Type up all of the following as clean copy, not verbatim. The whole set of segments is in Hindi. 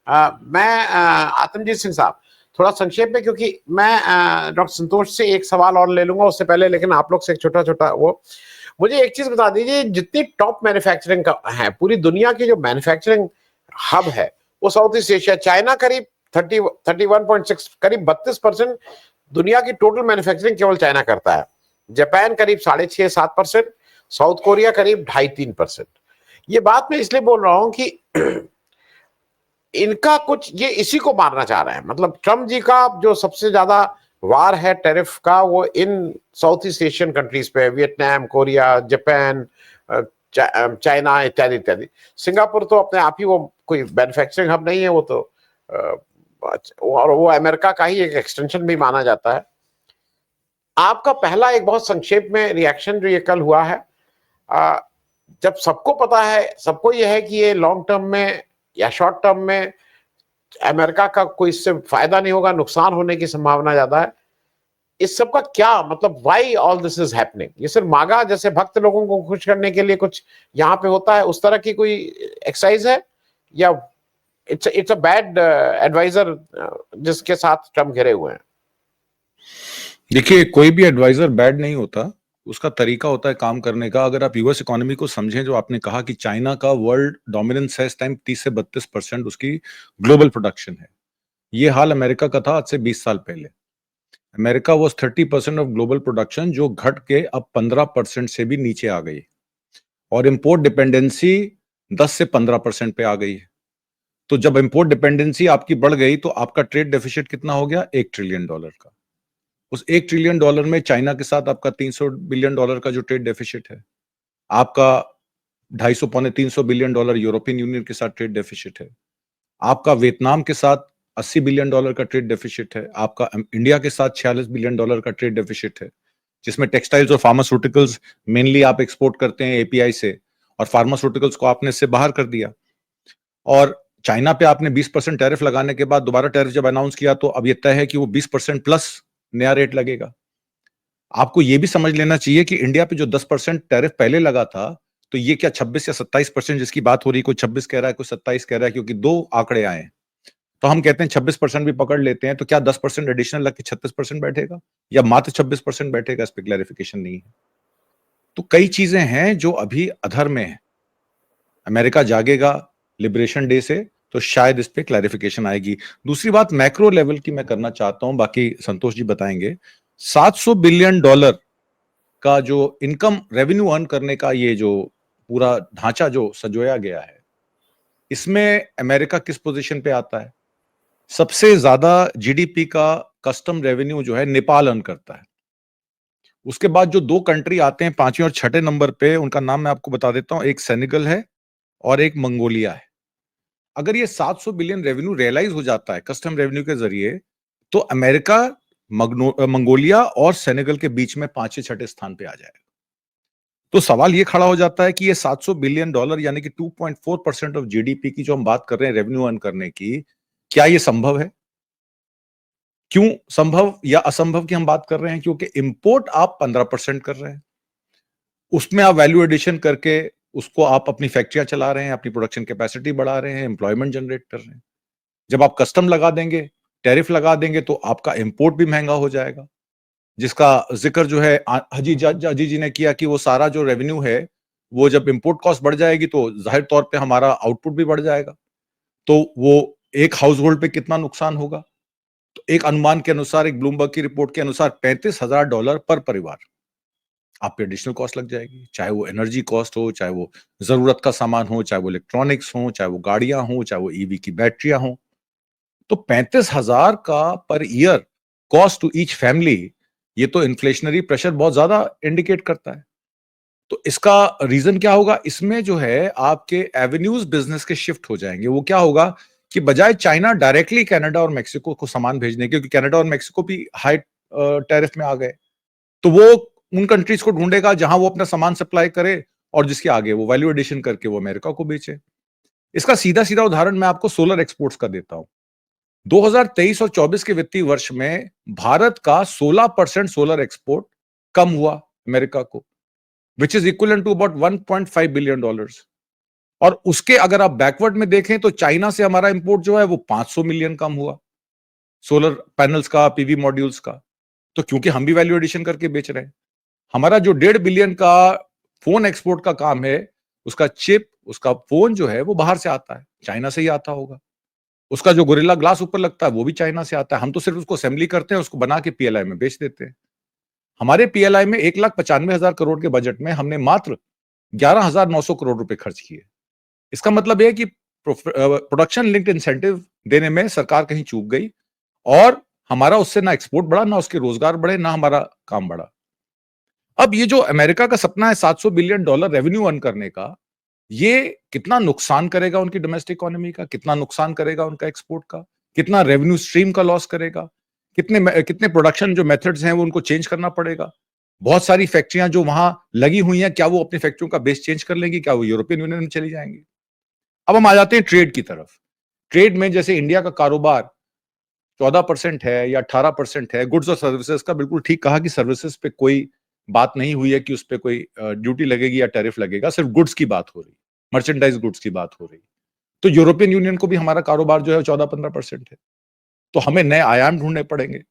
मैं आत्मजीत सिंह साहब, थोड़ा संक्षेप में, क्योंकि मैं डॉक्टर संतोष से एक सवाल और ले लूंगा उससे पहले, लेकिन आप लोग से एक छोटा छोटा वो, मुझे एक चीज बता दीजिए, जितनी टॉप मैन्युफैक्चरिंग का है पूरी दुनिया की, जो मैन्युफैक्चरिंग हब है वो साउथ ईस्ट एशिया, चाइना करीब 31.6, करीब 32% दुनिया की टोटल मैन्युफैक्चरिंग केवल चाइना करता है। जापान करीब 6.5-7%, साउथ कोरिया करीब 2.5-3%। ये बात मैं इसलिए बोल रहा हूं कि इनका कुछ, ये इसी को मारना चाह रहे हैं। मतलब ट्रम्प जी का जो सबसे ज्यादा वार है टैरिफ का, वो इन साउथ ईस्ट एशियन कंट्रीज पे, वियतनाम, कोरिया, जापान, चाइना इत्यादि इत्यादि। सिंगापुर तो अपने आप ही वो कोई मैन्युफैक्चरिंग हब नहीं है, वो तो और वो अमेरिका का ही एक एक्सटेंशन भी माना जाता है। आपका पहला एक बहुत संक्षेप में रिएक्शन जो ये कल हुआ है, जब सबको पता है, सबको ये है कि ये लॉन्ग टर्म में या शॉर्ट टर्म में अमेरिका का कोई इससे फायदा नहीं होगा, नुकसान होने की संभावना ज्यादा है, इस सब का क्या मतलब, why all this is happening? ये सिर्फ मागा जैसे भक्त लोगों को खुश करने के लिए कुछ यहाँ पे होता है, उस तरह की कोई एक्सरसाइज है, या इट्स अ बैड एडवाइजर जिसके साथ ट्रम्प घिरे हुए हैं? देखिए, कोई भी एडवाइजर बैड नहीं होता, उसका तरीका होता है काम करने का। अगर आप यूएस इकोनॉमी को समझें, जो आपने कहा कि चाइना का वर्ल्ड डोमिनेंस है इस टाइम 30 से 32% उसकी ग्लोबल प्रोडक्शन है। ये हाल अमेरिका का था आज से 20 साल पहले। America was 30% of global production, जो घट के अब 15% से भी नीचे आ गई, और इंपोर्ट डिपेंडेंसी 10 से 15% पे आ गई है। तो जब इंपोर्ट डिपेंडेंसी आपकी बढ़ गई तो आपका ट्रेड डेफिसिट कितना हो गया? $1 ट्रिलियन का। उस $1 ट्रिलियन में चाइना के साथ आपका $300 बिलियन का जो ट्रेड डेफिसिट है, आपका 250 पौने $300 बिलियन यूरोपियन यूनियन के साथ ट्रेड डेफिसिट है, आपका वियतनाम के साथ $80 बिलियन का ट्रेड डेफिसिट है, आपका इंडिया के साथ $46 बिलियन का ट्रेड डेफिसिट है, जिसमें टेक्सटाइल्स और फार्मास्यूटिकल्स मेनली आप एक्सपोर्ट करते हैं एपीआई से, और फार्मास्यूटिकल्स को आपने इससे बाहर कर दिया। और चाइना पे आपने 20% टैरिफ लगाने के बाद दोबारा टैरिफ जब अनाउंस किया, तो अब यह तय है कि वो 20% प्लस नया रेट लगेगा। आपको यह भी समझ लेना चाहिए कि इंडिया पे जो 10% टैरिफ पहले लगा था, तो ये क्या 26 या 27% जिसकी बात हो रही है, कोई 26 कह रहा है, कोई 27 कह रहा है, क्योंकि दो आंकड़े आए, तो हम कहते हैं 26% भी पकड़ लेते हैं, तो क्या 10% एडिशनल लग के 36% बैठेगा, या मात्र 26% बैठेगा? इस पर क्लैरिफिकेशन नहीं है। तो कई चीजें हैं जो अभी अधर में है। अमेरिका जागेगा लिबरेशन डे से, तो शायद इस पे क्लैरिफिकेशन आएगी। दूसरी बात मैक्रो लेवल की मैं करना चाहता हूं, बाकी संतोष जी बताएंगे। $700 बिलियन का जो इनकम रेवेन्यू अर्न करने का ये जो पूरा ढांचा जो सजोया गया है, इसमें अमेरिका किस पोजीशन पे आता है? सबसे ज्यादा जीडीपी का कस्टम रेवेन्यू जो है नेपाल अर्न करता है। उसके बाद जो दो कंट्री आते हैं 5वें और 6ठे नंबर पे, उनका नाम मैं आपको बता देता हूं, एक सेनेगल है और एक मंगोलिया है। अगर ये 700 बिलियन रेवेन्यू रियलाइज हो जाता है कस्टम रेवेन्यू के जरिए, तो अमेरिका मंगोलिया और सेनेगल के बीच में 5वें 6ठे स्थान पे आ जाएगा। तो सवाल ये खड़ा हो जाता है कि ये $700 बिलियन यानी कि 2.4% ऑफ जीडीपी की जो हम बात कर रहे हैं रेवेन्यू अर्न करने की, क्या ये संभव है? क्यों संभव या असंभव की हम बात कर रहे हैं? क्योंकि इंपोर्ट आप 15% कर रहे हैं, उसमें आप वैल्यू एडिशन करके उसको आप अपनी फैक्ट्रियां चला रहे हैं, अपनी प्रोडक्शन कैपेसिटी बढ़ा रहे हैं, एम्प्लॉयमेंट जनरेट कर रहे हैं। जब आप कस्टम लगा देंगे, टैरिफ लगा देंगे, तो आपका इंपोर्ट भी महंगा हो जाएगा, जिसका जिक्र जो है हाजी जी ने किया कि वो सारा जो रेवेन्यू है, वो जब इंपोर्ट कॉस्ट बढ़ जाएगी तो जाहिर तौर पे हमारा आउटपुट भी बढ़ जाएगा, तो वो एक हाउस होल्ड पे कितना नुकसान होगा? तो एक अनुमान के अनुसार, एक ब्लूमबर्ग की रिपोर्ट के अनुसार $35,000 पर परिवार आप पे एडिशनल कॉस्ट लग जाएगी, चाहे वो एनर्जी कॉस्ट हो, चाहे वो जरूरत का सामान हो, चाहे वो इलेक्ट्रॉनिक्स हो, चाहे वो गाड़ियां हो, चाहे वो ईवी की बैटरियां हो। तो 35,000 का per year cost to each family, ये तो इन्फ्लेशनरी प्रेशर बहुत ज्यादा इंडिकेट करता है। तो इसका रीजन क्या होगा? इसमें जो है आपके एवेन्यूज बिजनेस के शिफ्ट हो जाएंगे। वो क्या होगा कि बजाय चाइना डायरेक्टली कनाडा और मेक्सिको को सामान भेजने, क्योंकि कनाडा और मेक्सिको भी हाई टैरिफ में आ गए, तो वो उन कंट्रीज को ढूंढेगा जहां वो अपना सामान सप्लाई करे, और जिसके आगे वो वैल्यू एडिशन करके वो अमेरिका को बेचे। इसका सीधा सीधा उदाहरण मैं आपको सोलर एक्सपोर्ट्स का देता हूं। 2023 और 24 के वित्तीय वर्ष में भारत का 16% सोलर एक्सपोर्ट कम हुआ अमेरिका को, which is equal to about $1.5 billion. और उसके अगर आप बैकवर्ड में देखें तो चाइना से हमारा इंपोर्ट जो है वो 500 मिलियन कम हुआ, सोलर पैनल्स का, पीवी मॉड्यूल्स का। तो क्योंकि हम भी वैल्यू एडिशन करके बेच रहे हैं। हमारा जो 1.5 बिलियन का फोन एक्सपोर्ट का काम है, उसका चिप, उसका फोन जो है वो बाहर से आता है, चाइना से ही आता होगा। उसका जो गोरिल्ला ग्लास ऊपर लगता है वो भी चाइना से आता है। हम तो सिर्फ उसको असेंबली करते हैं, उसको बना के पीएलआई में बेच देते हैं। हमारे पीएलआई में 1,95,000 करोड़ के बजट में हमने मात्र 11,900 करोड़ रुपए खर्च किए। इसका मतलब है कि प्रोडक्शन लिंक्ड इंसेंटिव देने में सरकार कहीं चूक गई और हमारा उससे ना एक्सपोर्ट बढ़ा, ना उसके रोजगार बढ़े, ना हमारा काम बढ़ा। अब ये जो अमेरिका का सपना है $700 बिलियन रेवेन्यू अर्न करने का, ये कितना नुकसान करेगा उनकी डोमेस्टिक इकोनॉमी का, कितना नुकसान करेगा उनका एक्सपोर्ट का, कितना रेवेन्यू स्ट्रीम का लॉस करेगा, कितने कितने प्रोडक्शन जो मेथड्स हैं वो उनको चेंज करना पड़ेगा। बहुत सारी फैक्ट्रियां जो वहां लगी हुई हैं, क्या वो अपनी फैक्ट्रियों का बेस चेंज कर लेंगी, क्या वो यूरोपियन यूनियन में चली जाएंगी। अब हम आ जाते हैं ट्रेड की तरफ। ट्रेड में जैसे इंडिया का कारोबार 14% है या 18% है गुड्स और सर्विसेज का, बिल्कुल ठीक कहा कि सर्विसेज पे कोई बात नहीं हुई है कि उस पर कोई ड्यूटी लगेगी या टैरिफ लगेगा, सिर्फ गुड्स की बात हो रही, मर्चेंडाइज गुड्स की बात हो रही। तो यूरोपियन यूनियन को भी हमारा कारोबार जो है 14-15% है। तो हमें नए आयाम ढूंढने पड़ेंगे।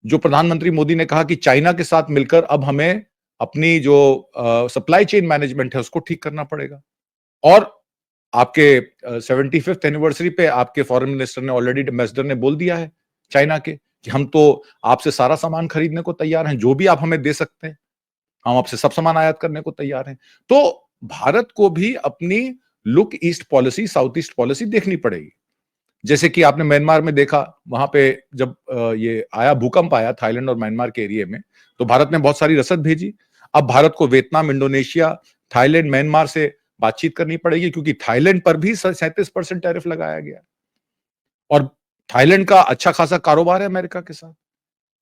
जो प्रधानमंत्री मोदी ने कहा कि चाइना के साथ मिलकर अब हमें अपनी जो सप्लाई चेन मैनेजमेंट है उसको ठीक करना पड़ेगा। और आपके 75th एनिवर्सरी पे आपके फॉरेन मिनिस्टर ने ऑलरेडी, एम्बेसडर ने बोल दिया है चाइना के कि हम तो आपसे सारा सामान खरीदने को तैयार हैं, जो भी आप हमें दे सकते हैं हम आपसे सब सामान आयात करने को तैयार हैं। तो भारत को भी अपनी look east policy, south east policy देखनी पड़ेगी। जैसे कि आपने म्यांमार में देखा, वहां पे जब ये आया, भूकंप आया थाईलैंड और म्यांमार के एरिया में, तो भारत ने बहुत सारी रसद भेजी। अब भारत को वियतनाम, इंडोनेशिया, थाईलैंड, म्यांमार से बातचीत करनी पड़ेगी, क्योंकि थाईलैंड पर भी 37% टैरिफ लगाया गया और थाईलैंड का अच्छा खासा कारोबार है अमेरिका के साथ।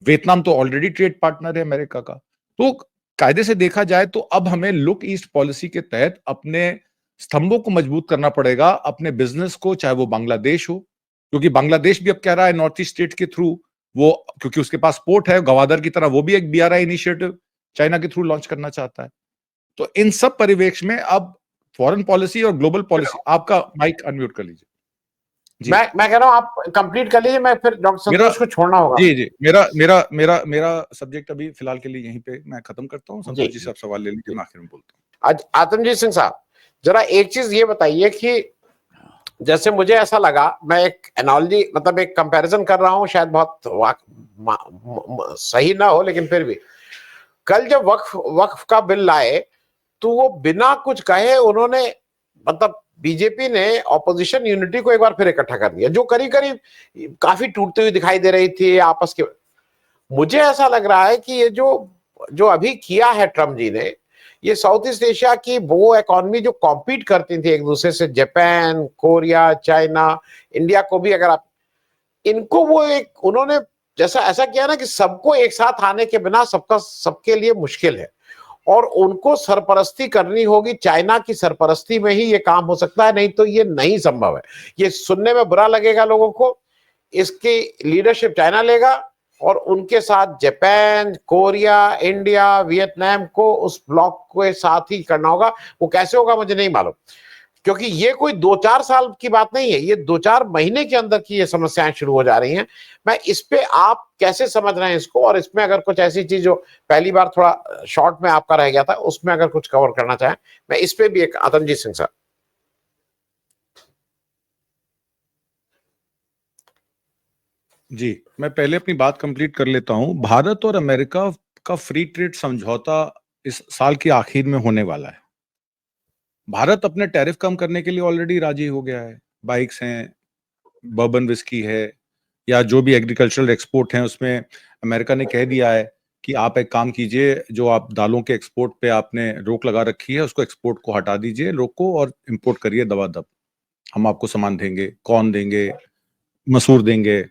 वियतनाम तो ऑलरेडी ट्रेड पार्टनर है अमेरिका का। तो कायदे से देखा जाए तो अब हमें लुक ईस्ट पॉलिसी के तहत अपने स्तंभों को मजबूत करना पड़ेगा, अपने बिजनेस को, चाहे वो बांग्लादेश हो, क्योंकि बांग्लादेश भी अब कह रहा है नॉर्थ ईस्ट स्टेट के थ्रू वो, क्योंकि उसके पास पोर्ट है, गवादर की तरह वो भी एक बीआरआई इनिशिएटिव चाइना के थ्रू लॉन्च करना चाहता है। तो इन सब परिवेश में अब फॉरेन पॉलिसी और ग्लोबल पॉलिसी, आपका माइक अनम्यूट कर लीजिए जी। मैं कह रहा हूं आप कंप्लीट कर लीजिए, मैं फिर डॉक्टर संतोष को छोड़ना होगा। जी जी, मेरा मेरा मेरा मेरा सब्जेक्ट अभी फिलहाल के लिए यहीं पे मैं खत्म करता हूँ। संतोष जी से आप सवाल ले लीजिए, मैं आखिर में बोलता हूँ। आज आतमजीत सिंह साहब, जरा एक चीज ये बताइए कि जैसे मुझे ऐसा लगा, मैं एक एनालॉजी, मतलब एक कंपैरिजन कर रहा हूं, शायद बहुत सही ना हो, लेकिन फिर भी कल जब वक्फ का बिल लाए तो वो बिना कुछ कहे उन्होंने, मतलब बीजेपी ने ऑपोजिशन यूनिटी को एक बार फिर इकट्ठा कर दिया, जो करीब करीब काफी टूटती हुई दिखाई दे रही थी आपस के। मुझे ऐसा लग रहा है कि ये जो जो अभी किया है ट्रम्प जी ने, ये साउथ ईस्ट एशिया की वो इकोनॉमी जो कॉम्पीट करती थी एक दूसरे से, जापान, कोरिया, चाइना, इंडिया को भी, अगर आप इनको, वो एक उन्होंने जैसा ऐसा किया ना कि सबको एक साथ आने के बिना सबका सबके लिए मुश्किल है, और उनको सरपरस्ती करनी होगी, चाइना की सरपरस्ती में ही ये काम हो सकता है, नहीं तो ये नहीं संभव है। ये सुनने में बुरा लगेगा लोगों को, इसकी लीडरशिप चाइना लेगा और उनके साथ जापान, कोरिया, इंडिया, वियतनाम को उस ब्लॉक के साथ ही करना होगा। वो कैसे होगा मुझे नहीं मालूम, क्योंकि ये कोई 2-4 साल की बात नहीं है, ये 2-4 महीने के अंदर की ये समस्याएं शुरू हो जा रही हैं। मैं इस पे, आप कैसे समझ रहे हैं इसको, और इसमें अगर कुछ ऐसी चीज जो पहली बार थोड़ा शॉर्ट में आपका रह गया था, उसमें अगर कुछ कवर करना चाहें, मैं इस पे भी एक, आतमजीत सिंह साहब। जी, मैं पहले अपनी बात कंप्लीट कर लेता हूं। भारत और अमेरिका का फ्री ट्रेड समझौता इस साल के आखिर में होने वाला है। भारत अपने टैरिफ कम करने के लिए ऑलरेडी राजी हो गया है। बाइक्स हैं, बर्बन विस्की है, या जो भी एग्रीकल्चरल एक्सपोर्ट हैं, उसमें अमेरिका ने कह दिया है कि आप एक काम कीजिए, जो आप दालों के एक्सपोर्ट पे आपने रोक लगा रखी है, उसको एक्सपोर्ट को हटा दीजिए, रोक को, और इंपोर्ट करिए दबादब। हम आपको सामान देंगे, कॉर्न देंगे, मसूर देंगे,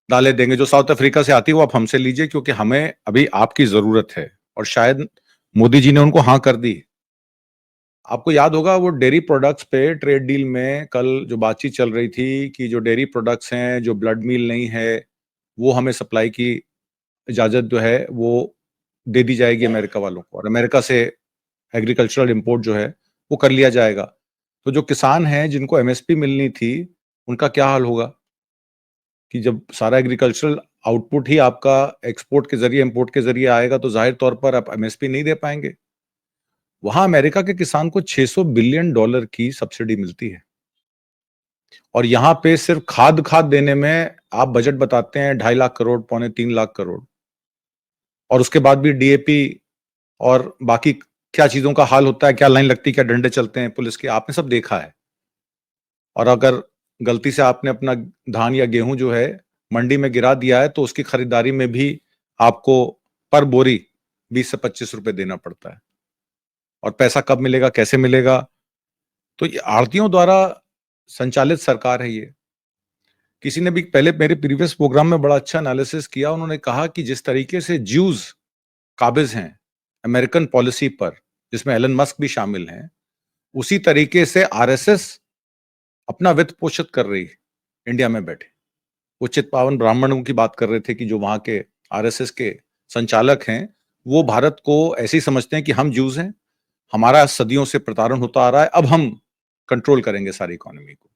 दालें देंगे, जो साउथ अफ्रीका से आती है वो आप हमसे लीजिए, क्योंकि हमें अभी आपकी जरूरत है। और शायद मोदी जी ने उनको हाँ कर दी। आपको याद होगा वो डेयरी प्रोडक्ट्स पे ट्रेड डील में कल जो बातचीत चल रही थी कि जो डेयरी प्रोडक्ट्स हैं, जो ब्लड मील नहीं है, वो हमें सप्लाई की इजाजत जो है वो दे दी जाएगी अमेरिका वालों को, और अमेरिका से एग्रीकल्चरल इंपोर्ट जो है वो कर लिया जाएगा। तो जो किसान हैं जिनको एमएसपी मिलनी थी, उनका क्या हाल होगा? कि जब सारा एग्रीकल्चरल आउटपुट ही आपका एक्सपोर्ट के जरिए, इंपोर्ट के जरिए आएगा, तो जाहिर तौर पर आप एमएसपी नहीं दे पाएंगे। वहां अमेरिका के किसान को $600 बिलियन की सब्सिडी मिलती है, और यहाँ पे सिर्फ खाद देने में आप बजट बताते हैं 2.5 लाख करोड़, 2.25-3 लाख करोड़, और उसके बाद भी डीएपी और बाकी क्या चीजों का हाल होता है, क्या लाइन लगती है, क्या डंडे चलते हैं पुलिस के, आपने सब देखा है। और अगर गलती से आपने अपना धान या गेहूं जो है मंडी में गिरा दिया है, तो उसकी खरीदारी में भी आपको पर बोरी 20 से 25 रुपए देना पड़ता है। और पैसा कब मिलेगा, कैसे मिलेगा? तो ये आड़तियों द्वारा संचालित सरकार है ये। किसी ने भी पहले मेरे प्रीवियस प्रोग्राम में बड़ा अच्छा एनालिसिस किया, उन्होंने कहा कि जिस तरीके से ज्यूज काबिज हैं अमेरिकन पॉलिसी पर, जिसमें एलन मस्क भी शामिल हैं, उसी तरीके से आरएसएस अपना वित्त पोषित कर रही है इंडिया में बैठे। वो चित्पावन ब्राह्मणों की बात कर रहे थे कि जो वहां के आरएसएस के संचालक हैं, वो भारत को ऐसे ही समझते हैं कि हम ज्यूज हैं, हमारा सदियों से प्रताड़न होता आ रहा है, अब हम कंट्रोल करेंगे सारी इकोनॉमी को।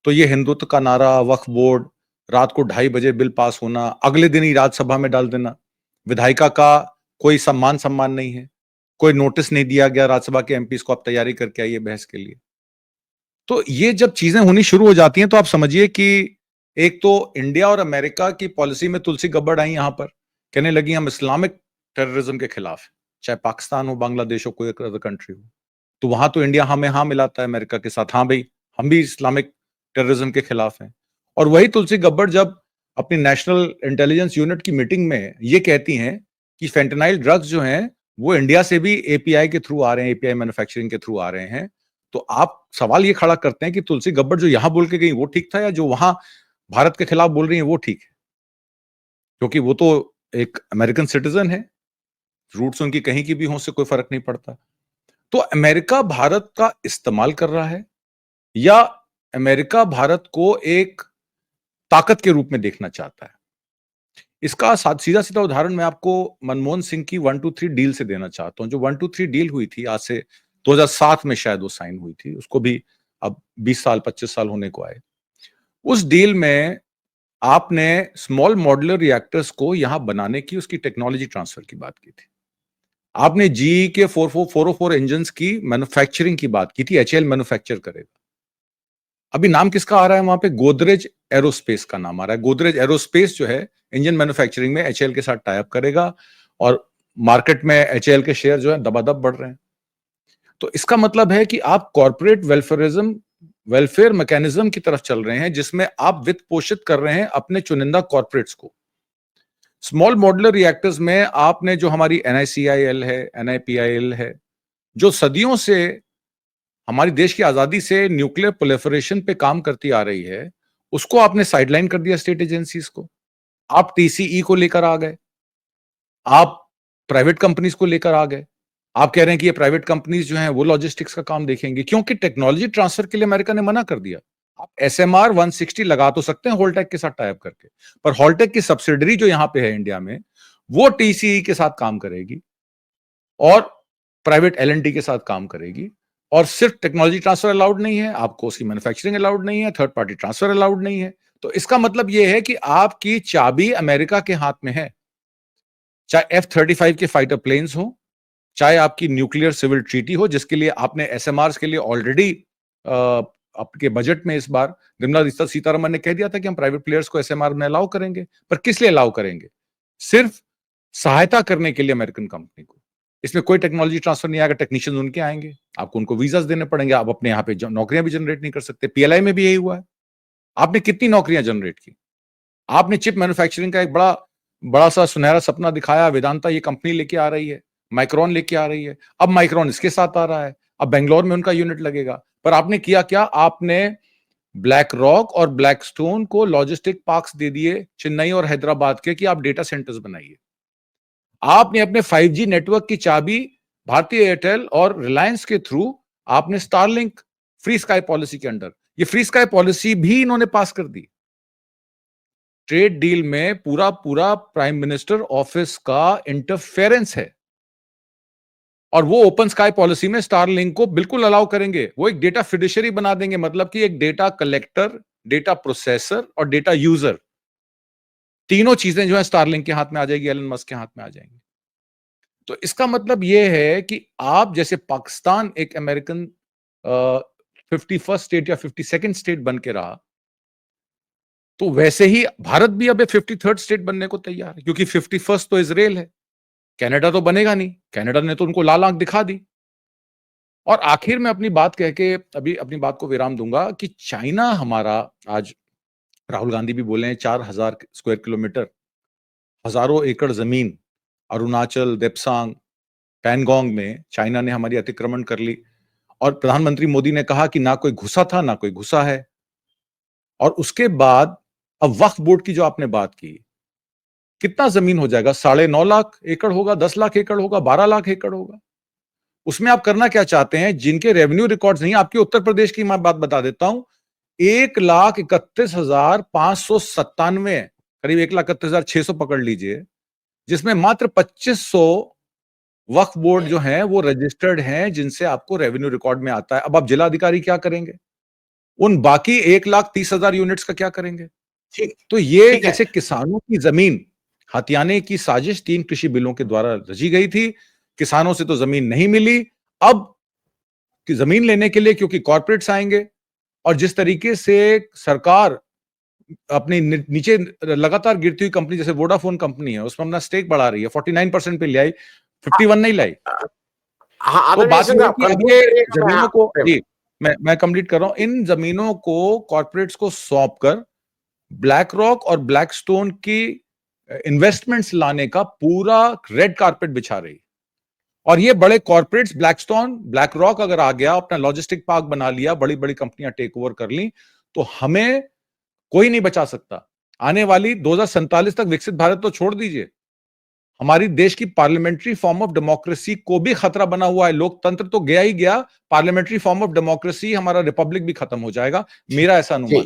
तो ये हिंदुत्व का नारा, वक्फ बोर्ड, रात को 2:30 बजे बिल पास होना, अगले दिन ही राज्यसभा में डाल देना, विधायिका का कोई सम्मान नहीं है, कोई नोटिस नहीं दिया गया राज्यसभा के एमपीज को, आप तैयारी करके आइए बहस के लिए। तो ये जब चीजें होनी शुरू हो जाती हैं, तो आप समझिए कि एक तो इंडिया और अमेरिका की पॉलिसी में तुलसी गब्बड़ आई यहां पर, कहने लगी हम इस्लामिक टेररिज्म के खिलाफ हैं, चाहे पाकिस्तान हो, बांग्लादेश हो, कोई अदर कंट्री हो। तो वहां तो इंडिया हमें हाँ मिलाता है अमेरिका के साथ, हाँ भाई हम भी इस्लामिक टेररिज्म के खिलाफ हैं। और वही तुलसी गब्बड़ जब अपनी नेशनल इंटेलिजेंस यूनिट की मीटिंग में ये कहती हैं कि फेंटेनाइल ड्रग्स जो हैं वो इंडिया से भी एपीआई के थ्रू आ रहे हैं, एपीआई मैन्युफैक्चरिंग के थ्रू आ रहे हैं, तो आप सवाल ये खड़ा करते हैं कि तुलसी गब्बड़ जो यहां बोल के गई वो ठीक था, या जो वहां भारत के खिलाफ बोल रही है वो ठीक है? क्योंकि वो तो एक अमेरिकन सिटीजन है, रूट्स उनकी कहीं की भी हो, उससे कोई फर्क नहीं पड़ता। तो अमेरिका भारत का इस्तेमाल कर रहा है, या अमेरिका भारत को एक ताकत के रूप में देखना चाहता है? इसका सीधा सीधा उदाहरण मैं आपको मनमोहन सिंह की 123 डील से देना चाहता हूं। जो 123 डील हुई थी, आज से 2007 में शायद वो साइन हुई थी, उसको भी अब 20 साल 25 साल होने को आए। उस डील में आपने स्मॉल मॉड्यूलर रिएक्टर्स को यहां बनाने की, उसकी टेक्नोलॉजी ट्रांसफर की बात की थी। आपने जीई के 404 इंजन की मैन्युफैक्चरिंग की बात की थी, एचएएल मैन्युफैक्चर करेगा। अभी नाम किसका आ रहा है वहां पे? गोदरेज एरोस्पेस का नाम आ रहा है। गोदरेज एरोस्पेस जो है इंजन मैन्युफैक्चरिंग में एचएएल के साथ टाई अप करेगा, और मार्केट में एचएएल के शेयर जो है दबादब बढ़ रहे हैं। तो इसका मतलब है कि आप कॉर्पोरेट वेलफेयर मैकेनिज्म की तरफ चल रहे हैं, जिसमें आप वित्त पोषित कर रहे हैं अपने चुनिंदा कॉर्पोरेट्स को। स्मॉल मॉड्यूलर रिएक्टर्स में आपने जो हमारी एनआईसीआईएल है, एनआईपीआईएल है, जो सदियों से हमारी देश की आजादी से न्यूक्लियर प्रोलिफरेशन पे काम करती आ रही है, उसको आपने साइडलाइन कर दिया स्टेट एजेंसीज को। आप टीसीई को लेकर आ गए, आप प्राइवेट कंपनीज को लेकर आ गए। आप कह रहे हैं कि ये प्राइवेट कंपनीज जो हैं वो लॉजिस्टिक्स का काम देखेंगे, क्योंकि टेक्नोलॉजी ट्रांसफर के लिए अमेरिका ने मना कर दिया। आप एसएमआर 160 लगा तो सकते हैं होल्टेक के साथ टाई अप करके, पर होल्टेक की सब्सिडरी जो यहां पे है इंडिया में, वो टीसीई के साथ काम करेगी और प्राइवेट एलएनटी के साथ काम करेगी। और सिर्फ टेक्नोलॉजी ट्रांसफर अलाउड नहीं है, आपको उसकी मैन्युफैक्चरिंग अलाउड नहीं है, थर्ड पार्टी ट्रांसफर अलाउड नहीं है। तो इसका मतलब यह है कि आपकी चाबी अमेरिका के हाथ में है, चाहे F-35 के फाइटर प्लेन्स हो, चाहे आपकी न्यूक्लियर सिविल ट्रीटी हो, जिसके लिए आपने एसएमआर के लिए ऑलरेडी आपके बजट में इस बार निर्मला सीतारमण ने कह दिया था कि हम प्राइवेट प्लेयर्स को एसएमआर में अलाउ करेंगे। पर किस लिए अलाउ करेंगे? सिर्फ सहायता करने के लिए अमेरिकन कंपनी को। इसमें कोई टेक्नोलॉजी ट्रांसफर नहीं आएगा, टेक्नीशियंस उनके आएंगे, आपको उनको वीजास देने पड़ेंगे, आप अपने यहाँ पे नौकरियां भी जनरेट नहीं कर सकते। पीएलआई में भी यही हुआ है। आपने कितनी नौकरियां जनरेट की? आपने चिप मैन्युफैक्चरिंग का एक बड़ा बड़ा सा सुनहरा सपना दिखाया, वेदांता ये कंपनी लेके आ रही है, माइक्रोन लेके आ रही है, अब माइक्रोन इसके साथ आ रहा है, अब बेंगलोर में उनका यूनिट लगेगा। पर आपने किया क्या? आपने ब्लैक रॉक और ब्लैकस्टोन को लॉजिस्टिक पार्क्स दे दिए चेन्नई और हैदराबाद के, कि आप डेटा सेंटर्स बनाइए। आपने अपने 5G नेटवर्क की चाबी भारतीय एयरटेल और रिलायंस के थ्रू आपने स्टारलिंक फ्री स्काई पॉलिसी के अंडर, ये फ्री स्काई पॉलिसी भी इन्होंने पास कर दी। ट्रेड डील में पूरा पूरा प्राइम मिनिस्टर ऑफिस का इंटरफेरेंस है। और वो ओपन स्काई पॉलिसी में स्टारलिंक को बिल्कुल अलाउ करेंगे। वो एक डेटा फिडुशियरी बना देंगे, मतलब कि एक डेटा कलेक्टर, डेटा प्रोसेसर और डेटा यूजर, तीनों चीजें जो है स्टारलिंक के हाथ में आ जाएगी, एलन मस्क के हाथ में आ जाएंगी। तो इसका मतलब यह है कि आप जैसे पाकिस्तान एक अमेरिकन 51st स्टेट या 52nd स्टेट बन के रहा, तो वैसे ही भारत भी अब 53rd स्टेट बनने को तैयार है, क्योंकि 51st तो इजराइल है, कनाडा तो बनेगा नहीं, कनाडा ने तो उनको लाल आंख दिखा दी। और आखिर में अपनी बात कह के अभी अपनी बात को विराम दूंगा कि चाइना हमारा, आज राहुल गांधी भी बोले हैं 4000 स्क्वायर किलोमीटर, हजारों एकड़ जमीन, अरुणाचल, देपसांग, पैनगोंग में चाइना ने हमारी अतिक्रमण कर ली। और प्रधानमंत्री मोदी ने कहा कि ना कोई घुसा था ना कोई घुसा है। और उसके बाद अब वक्फ बोर्ड की जो आपने बात की, कितना जमीन हो जाएगा? 9.5 लाख एकड़ होगा, 10 लाख एकड़ होगा, 12 लाख एकड़ होगा। उसमें आप करना क्या चाहते हैं? जिनके रेवेन्यू रिकॉर्ड्स नहीं, आपके उत्तर प्रदेश की मैं बात बता देता हूं, 1,31,597, करीब 1,31,600 पकड़ लीजिए, जिसमें मात्र 2500 वक्फ बोर्ड जो हैं वो रजिस्टर्ड हैं, जिनसे आपको रेवेन्यू रिकॉर्ड में आता है। अब आप जिला अधिकारी क्या करेंगे? उन बाकी 1,30,000 यूनिट्स का क्या करेंगे? ठीक तो ये ठीक है। जैसे किसानों की जमीन हथियाने की साजिश 3 कृषि बिलों के द्वारा रची गई थी, किसानों से तो जमीन नहीं मिली, अब कि जमीन लेने के लिए क्योंकि कॉर्पोरेट्स आएंगे, और जिस तरीके से सरकार अपनी नीचे लगातार गिरती हुई कंपनी जैसे वोडाफोन कंपनी है, उसमें अपना स्टेक बढ़ा रही है, 49% पे ले आई, 51 नहीं लाई। हाँ, तो आदरणीय बात सिंह यह है साहब, कि अब कंक्लूड ये करिएगा। जमीनों को, जी मैं कंप्लीट कर रहा हूं, इन जमीनों को कॉर्पोरेट्स को सौंप कर ब्लैक रॉक और ब्लैकस्टोन की इन्वेस्टमेंट्स लाने का पूरा रेड कारपेट बिछा रही। और ये बड़े कॉर्पोरेट्स, ब्लैकस्टोन, ब्लैक रॉक अगर आ गया, अपना लॉजिस्टिक पार्क बना लिया, बड़ी बड़ी कंपनियां टेक ओवर कर ली, तो हमें कोई नहीं बचा सकता। आने वाली 2047 तक विकसित भारत तो छोड़ दीजिए, हमारी देश की पार्लियामेंट्री फॉर्म ऑफ डेमोक्रेसी को भी खतरा बना हुआ है। लोकतंत्र तो गया ही गया, पार्लियामेंट्री फॉर्म ऑफ डेमोक्रेसी, हमारा रिपब्लिक भी खत्म हो जाएगा, मेरा ऐसा अनुमान जी है।